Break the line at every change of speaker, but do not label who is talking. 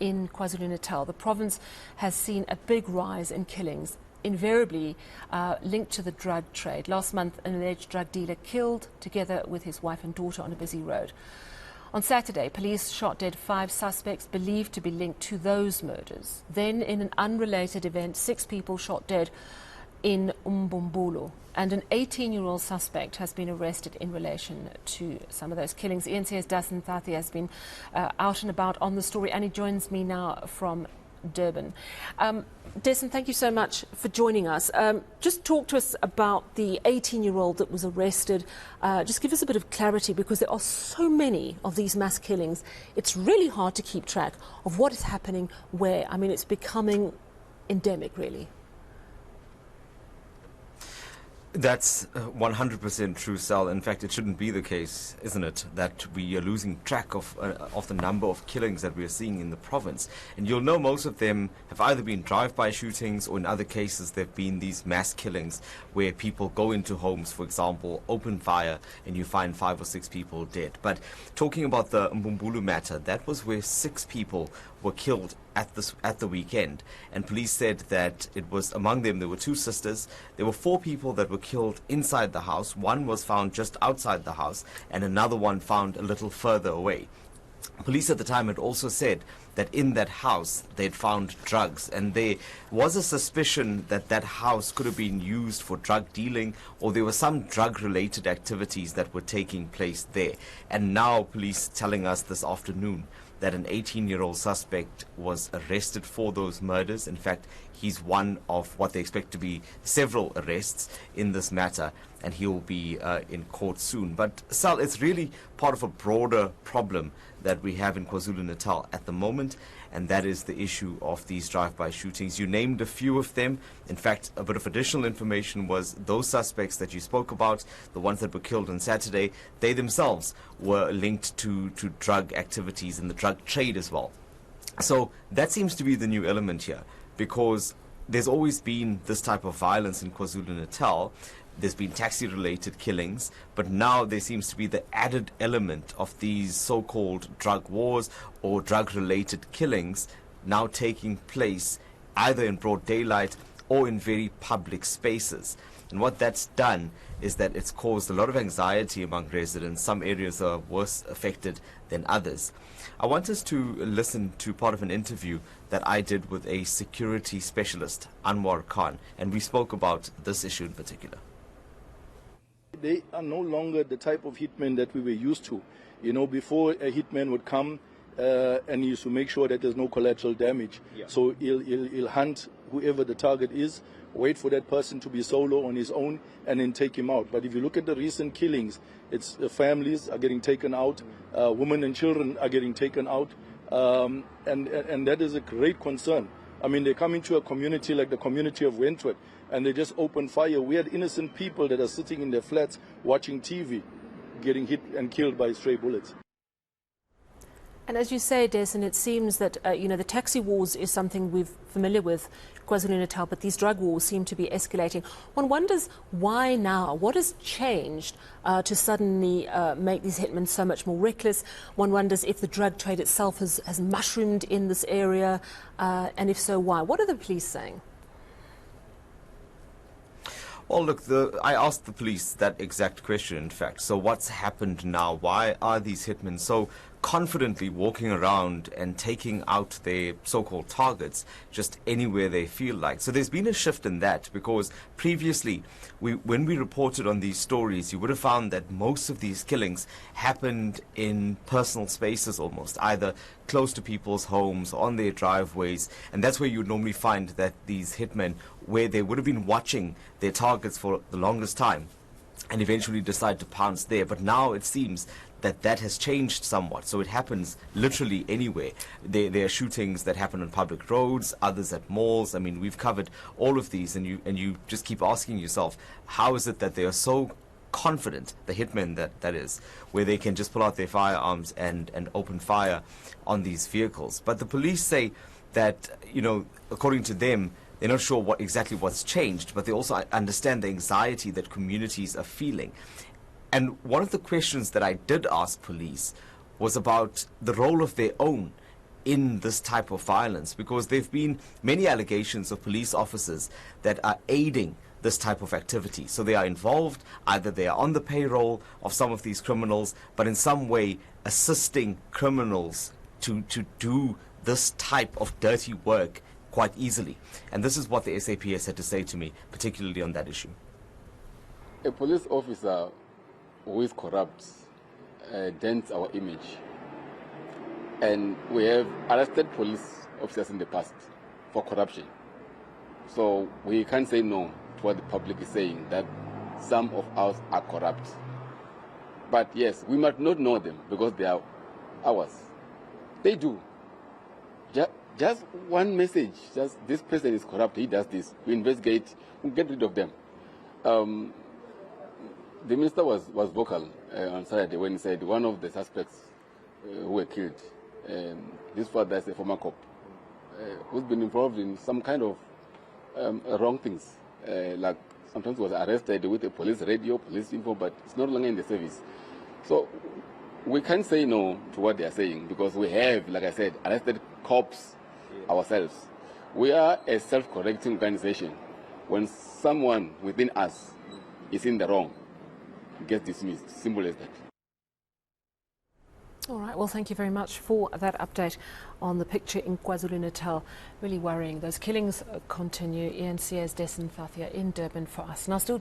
in KwaZulu-Natal. The province has seen a big rise in killings, invariably linked to the drug trade. Last month, an alleged drug dealer killed together with his wife and daughter on a busy road. On Saturday, police shot dead 5 suspects believed to be linked to those murders. Then, in an unrelated event, 6 people shot dead in Umbumbulu, and an 18-year-old suspect has been arrested in relation to some of those killings. eNCA's Dasen Thathiah has been out and about on the story, and he joins me now from Durban. Dasen, thank you so much for joining us. Just talk to us about the 18-year-old that was arrested. Just give us a bit of clarity, because there are so many of these mass killings. It's really hard to keep track of what is happening where. I mean, it's becoming endemic, really.
That's 100% true, Sal. In fact, it shouldn't be the case, isn't it, that we are losing track of the number of killings that we are seeing in the province. And you'll know most of them have either been drive-by shootings, or in other cases there have been these mass killings where people go into homes, for example, open fire, and you find 5 or 6 people dead. But talking about the Mbumbulu matter, that was where 6 people were killed at the weekend, and police said that it was, among them there were 2 sisters. There were 4 people that were killed inside the house. 1 was found just outside the house, and another one found a little further away. Police at the time had also said that in that house they'd found drugs, and there was a suspicion that that house could have been used for drug dealing, or there were some drug-related activities that were taking place there. And now police telling us this afternoon that an 18-year-old suspect was arrested for those murders. In fact, he's one of what they expect to be several arrests in this matter, and he'll be in court soon. But Sal, it's really part of a broader problem that we have in KwaZulu-Natal at the moment, and that is the issue of these drive-by shootings. You named a few of them. In fact, a bit of additional information was those suspects that you spoke about, the ones that were killed on Saturday, they themselves were linked to drug activities and the drug trade as well. So that seems to be the new element here, because there's always been this type of violence in KwaZulu-Natal. There's been taxi-related killings, but now there seems to be the added element of these so-called drug wars or drug-related killings now taking place either in broad daylight or in very public spaces. And what that's done is that it's caused a lot of anxiety among residents. Some areas are worse affected than others. I want us to listen to part of an interview that I did with a security specialist, Anwar Khan, and we spoke about this issue in particular.
They are no longer the type of hitmen that we were used to. You know, before a hitman would come and he used to make sure that there's no collateral damage. Yeah. So he'll hunt whoever the target is, wait for that person to be solo on his own, and then take him out. But if you look at the recent killings, it's families are getting taken out, women and children are getting taken out, and that is a great concern. I mean, they come into a community like the community of Wentworth, and they just open fire. We had innocent people that are sitting in their flats watching TV, getting hit and killed by stray bullets.
And as you say, Dasen, it seems that the taxi wars is something we're familiar with, KwaZulu-Natal, but these drug wars seem to be escalating. One wonders why now? What has changed to suddenly make these hitmen so much more reckless? One wonders if the drug trade itself has mushroomed in this area, and if so, why? What are the police saying?
Well, look, I asked the police that exact question, in fact. So what's happened now? Why are these hitmen so confidently walking around and taking out their so-called targets just anywhere they feel like? So there's been a shift in that, because previously, when we reported on these stories, you would have found that most of these killings happened in personal spaces almost, either close to people's homes, on their driveways, and that's where you would normally find that these hitmen, where they would have been watching their targets for the longest time and eventually decide to pounce there. But now it seems that has changed somewhat. So it happens literally anywhere. There are shootings that happen on public roads, others at malls. I mean, we've covered all of these, and you just keep asking yourself, how is it that they are so confident, the hitmen that is, where they can just pull out their firearms and open fire on these vehicles? But the police say that, according to them, they're not sure exactly what's changed, but they also understand the anxiety that communities are feeling. And one of the questions that I did ask police was about the role of their own in this type of violence, because there have been many allegations of police officers that are aiding this type of activity. So they are involved, either they are on the payroll of some of these criminals, but in some way assisting criminals to do this type of dirty work quite easily. And this is what the SAPS had to say to me, particularly on that issue.
A police officer who is corrupt dents our image. And we have arrested police officers in the past for corruption. So we can't say no to what the public is saying, that some of us are corrupt. But yes, we might not know them because they are ours. They do. Just one message, just this person is corrupt, he does this. We investigate, we get rid of them. The minister was vocal on Saturday when he said one of the suspects who were killed, his father is a former cop, who's been involved in some kind of wrong things. Like sometimes was arrested with a police radio, police info, but it's no longer in the service. So we can't say no to what they are saying because we have, like I said, arrested cops ourselves. We are a self-correcting organization. When someone within us is in the wrong, it gets dismissed. Simple as that.
All right, well, thank you very much for that update on the picture in KwaZulu-Natal. Really worrying. Those killings continue. eNCA's Dasen Thathiah in Durban for us. Now, still